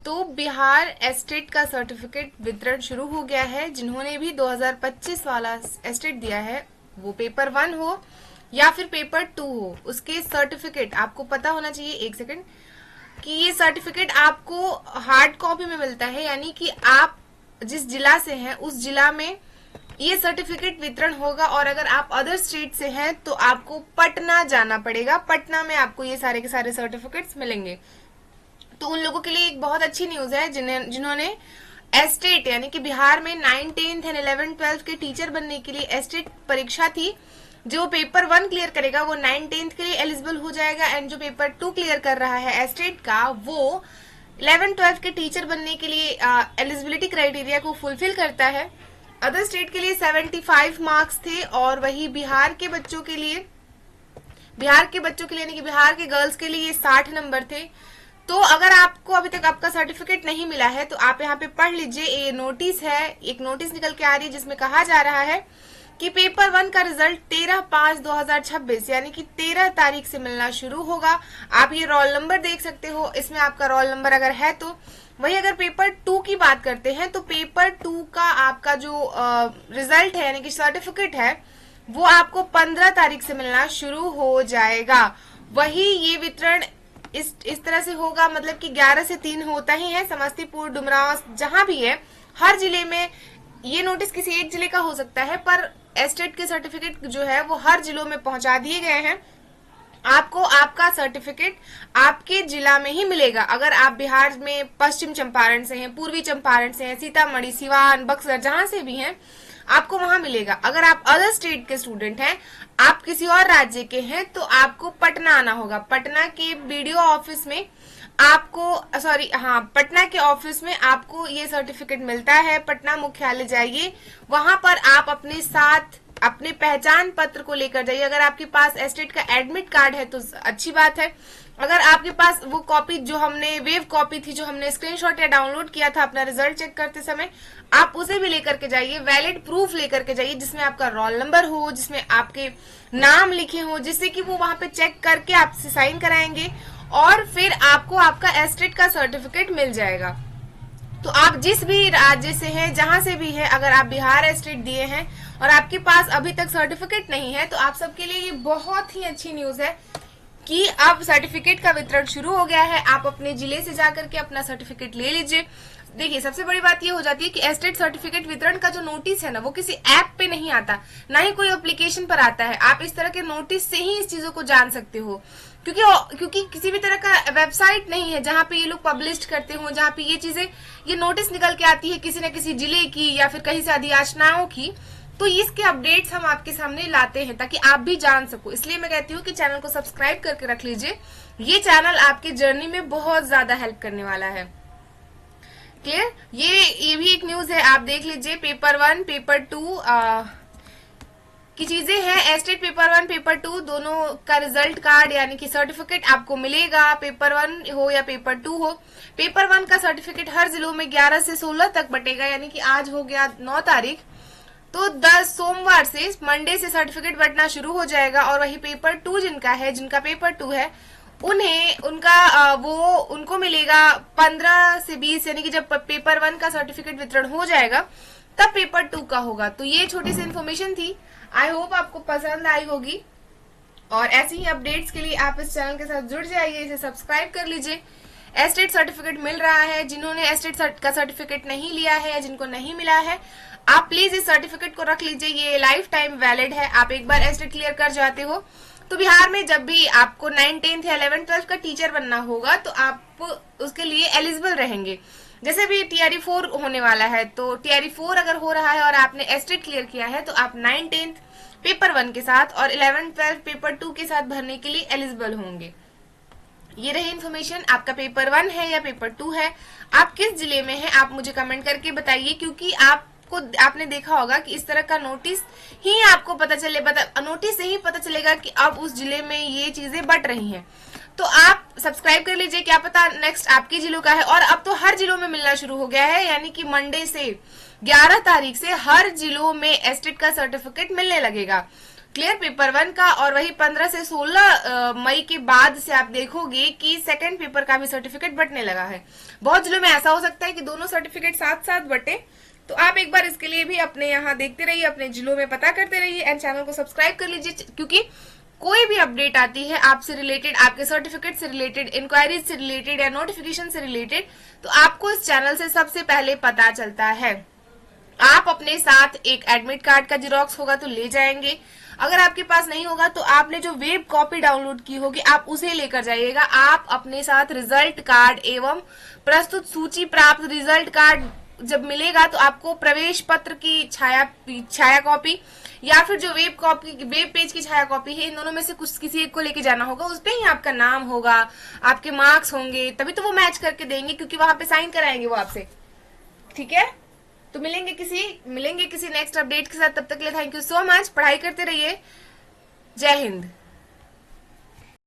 तो बिहार एस्टेट का सर्टिफिकेट वितरण शुरू हो गया है। जिन्होंने भी 2025 वाला एस्टेट दिया है, वो पेपर 1 हो या फिर पेपर 2 हो, उसके सर्टिफिकेट आपको पता होना चाहिए। एक सेकंड, कि ये सर्टिफिकेट आपको हार्ड कॉपी में मिलता है, यानी कि आप जिस जिला से हैं उस जिला में ये सर्टिफिकेट वितरण होगा। और अगर आप अदर स्टेट से हैं तो आपको पटना जाना पड़ेगा। पटना में आपको ये सारे के सारे सर्टिफिकेट्स मिलेंगे। तो उन लोगों के लिए एक बहुत अच्छी न्यूज है जिन्होंने एस्टेट यानी कि बिहार में 9, 10 एंड 11, 12 के टीचर बनने के लिए एस्टेट परीक्षा थी। जो पेपर 1 क्लियर करेगा वो 9, 10 के लिए एलिजिबल हो जाएगा, एंड जो पेपर 2 क्लियर कर रहा है एस्टेट का वो 11, 12 के टीचर बनने के लिए एलिजिबिलिटी क्राइटेरिया को फुलफिल करता है। अदर स्टेट के लिए 75 मार्क्स थे, और वही बिहार के बच्चों के लिए यानी कि बिहार के गर्ल्स के लिए 60 नंबर थे। तो अगर आपको अभी तक आपका सर्टिफिकेट नहीं मिला है तो आप यहाँ पे पढ़ लीजिए, ये नोटिस है, एक नोटिस निकल के आ रही है जिसमें कहा जा रहा है कि पेपर 1 का रिजल्ट 13/5/2026 यानी कि 13 तारीख से मिलना शुरू होगा। आप ये रोल नंबर देख सकते हो, इसमें आपका रोल नंबर अगर है तो। वही अगर पेपर 2 की बात करते हैं तो पेपर 2 का आपका जो रिजल्ट है यानी कि सर्टिफिकेट है वो आपको 15 तारीख से मिलना शुरू हो जाएगा। वही ये वितरण इस तरह से होगा, मतलब कि 11 से 3 होता ही है। समस्तीपुर, डुमरांव, जहां भी है, हर जिले में ये नोटिस किसी एक जिले का हो सकता है, पर एस्टेट के सर्टिफिकेट जो है वो हर जिलों में पहुंचा दिए गए हैं। आपको आपका सर्टिफिकेट आपके जिला में ही मिलेगा। अगर आप बिहार में पश्चिम चंपारण से हैं, पूर्वी चंपारण से हैं, सीतामढ़ी, सिवान, बक्सर, जहां से भी हैं, आपको वहां मिलेगा। अगर आप अदर स्टेट के स्टूडेंट हैं, आप किसी और राज्य के हैं, तो आपको पटना आना होगा। पटना के बीडीओ ऑफिस में पटना के ऑफिस में आपको ये सर्टिफिकेट मिलता है। पटना मुख्यालय जाइए, वहां पर आप अपने साथ अपने पहचान पत्र को लेकर जाइए। अगर आपके पास एस्टेट का एडमिट कार्ड है तो अच्छी बात है। अगर आपके पास वो कॉपी जो हमने वेव कॉपी थी, जो हमने स्क्रीनशॉट या डाउनलोड किया था अपना रिजल्ट चेक करते समय, आप उसे भी लेकर के जाइए। वैलिड प्रूफ लेकर के जाइए जिसमें आपका रोल नंबर हो, जिसमें आपके नाम लिखे हो, जिससे कि वो वहां पे चेक करके आपसे साइन कराएंगे और फिर आपको आपका एस्टेट का सर्टिफिकेट मिल जाएगा। तो आप जिस भी राज्य से हैं, जहां से भी है, अगर आप बिहार एस्टेट दिए हैं और आपके पास अभी तक सर्टिफिकेट नहीं है तो आप सबके लिए ये बहुत ही अच्छी न्यूज है कि अब सर्टिफिकेट का वितरण शुरू हो गया है। आप अपने जिले से जाकर के अपना सर्टिफिकेट ले लीजिए। देखिए, सबसे बड़ी बात ये हो जाती है कि एस्टेट सर्टिफिकेट वितरण का जो नोटिस है ना, वो किसी ऐप पे नहीं आता, ना ही कोई एप्लीकेशन पर आता है। आप इस तरह के नोटिस से ही इस चीजों को जान सकते हो, क्योंकि किसी भी तरह का वेबसाइट नहीं है जहां पे ये लोग पब्लिश करते हो, जहां पे ये नोटिस निकल के आती है किसी न किसी जिले की या फिर कहीं से अधियाचनाओं की। तो इसके अपडेट्स हम आपके सामने लाते हैं ताकि आप भी जान सको। इसलिए मैं कहती हूँ कि चैनल को सब्सक्राइब करके रख लीजिए। ये चैनल आपके जर्नी में बहुत ज्यादा हेल्प करने वाला है। क्लियर? ये भी एक न्यूज है, आप देख लीजिए। पेपर 1, पेपर 2 की चीजें हैं। एस्टेट पेपर 1, पेपर 2 दोनों का रिजल्ट कार्ड यानी कि सर्टिफिकेट आपको मिलेगा, पेपर 1 हो या पेपर 2 हो। पेपर 1 का सर्टिफिकेट हर जिलों में 11 से 16 तक बटेगा, यानी कि आज हो गया 9 तारीख, तो 10 सोमवार से, मंडे से सर्टिफिकेट बंटना शुरू हो जाएगा। और वही पेपर 2 जिनका पेपर 2 है, उनको मिलेगा 15 से 20, यानी कि जब पेपर 1 का सर्टिफिकेट वितरण हो जाएगा तब पेपर 2 का होगा। तो ये छोटी सी इन्फॉर्मेशन थी, आई होप आपको पसंद आई होगी। और ऐसी ही अपडेट्स के लिए आप इस चैनल के साथ जुड़ जाइए, इसे सब्सक्राइब कर लीजिए। एस्टेट सर्टिफिकेट मिल रहा है, जिन्होंने एस्टेट का सर्टिफिकेट नहीं लिया है या जिनको नहीं मिला है, आप प्लीज इस सर्टिफिकेट को रख लीजिए। ये लाइफ टाइम वैलिड है। आप एक बार एस्टेट क्लियर कर जाते हो तो बिहार में जब भी आपको 9, 10 या 11, 12 का टीचर बनना होगा तो आप उसके लिए एलिजिबल रहेंगे। जैसे भी TRE 4 होने वाला है, तो TRE 4 अगर हो रहा है और आपने एस्टेट क्लियर किया है तो आप 9, 10 पेपर 1 के साथ और 11, 12 पेपर 2 के साथ भरने के लिए एलिजिबल होंगे। ये रही इन्फॉर्मेशन। आपका पेपर 1 है या पेपर 2 है, आप किस जिले में हैं, आप मुझे कमेंट करके बताइए, क्योंकि आपने देखा होगा कि इस तरह का नोटिस ही आपको नोटिस से ही पता चलेगा कि अब उस जिले में ये चीजें बट रही हैं। तो आप सब्सक्राइब कर लीजिए, क्या पता नेक्स्ट आपके जिलों का है। और अब तो हर जिलों में मिलना शुरू हो गया है, यानी कि मंडे से 11 तारीख से हर जिलों में एस्टेट का सर्टिफिकेट मिलने लगेगा। क्लियर पेपर 1 का, और वही 15 से 16 मई के बाद से आप देखोगे कि सेकंड पेपर का भी सर्टिफिकेट बंटने लगा है। बहुत जिलों में ऐसा हो सकता है कि दोनों सर्टिफिकेट साथ साथ बटे, तो आप एक बार इसके लिए भी अपने यहाँ देखते रहिए, अपने जिलों में पता करते रहिए एंड चैनल को सब्सक्राइब कर लीजिए, क्योंकि कोई भी अपडेट आती है आपसे रिलेटेड, आपके सर्टिफिकेट से रिलेटेड, इंक्वायरीज से रिलेटेड या नोटिफिकेशन से रिलेटेड, तो आपको इस चैनल से सबसे पहले पता चलता है। आप अपने साथ एक एडमिट कार्ड का जेरोक्स होगा तो ले जाएंगे, अगर आपके पास नहीं होगा तो आपने जो वेब कॉपी डाउनलोड की होगी आप उसे लेकर जाइएगा। आप अपने साथ रिजल्ट कार्ड एवं प्रस्तुत सूची प्राप्त रिजल्ट कार्ड जब मिलेगा तो आपको प्रवेश पत्र की छाया कॉपी या फिर जो वेब पेज की छाया कॉपी है, इन दोनों में से कुछ किसी एक को लेके जाना होगा। उस पे ही आपका नाम होगा, आपके मार्क्स होंगे, तभी तो वो मैच करके देंगे, क्योंकि वहां पे साइन कराएंगे वो आपसे। ठीक है, तो मिलेंगे किसी नेक्स्ट अपडेट के साथ। तब तक के लिए थैंक यू सो मच। पढ़ाई करते रहिए। जय हिंद।